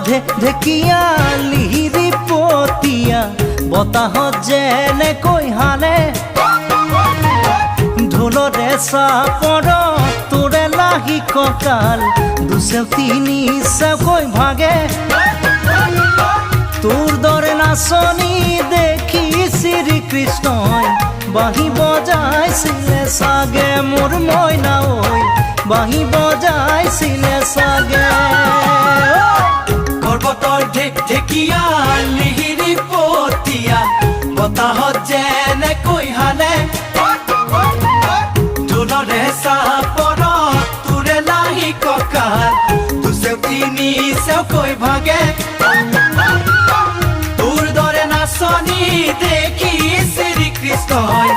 ঢেকিয়া লিহিৰি পতিয়া বতাহত যেনেকৈ হালে ঢোলৰে চাপৰত তোৰে লাহি কঁকাল দুচেও তিনি চেওকৈ ভাগে তোৰ দৰে নাচনি দেখি শ্ৰীকৃষ্ণই বাঁহী বজাইছিলে চাগে মোৰ মইনা ঐ বাঁহী বজাইছিলে চাগে পৰ্বতৰ ঢেকিয়া লিহিৰি পতিয়া বতাহত যেনেকৈ হালে ঢোলৰে চাপৰত তোৰে লাহি কঁকাল দুচেও তিনি চেওকৈ ভাগে তোৰ দৰে নাচনি দেখি শ্ৰীকৃষ্ণই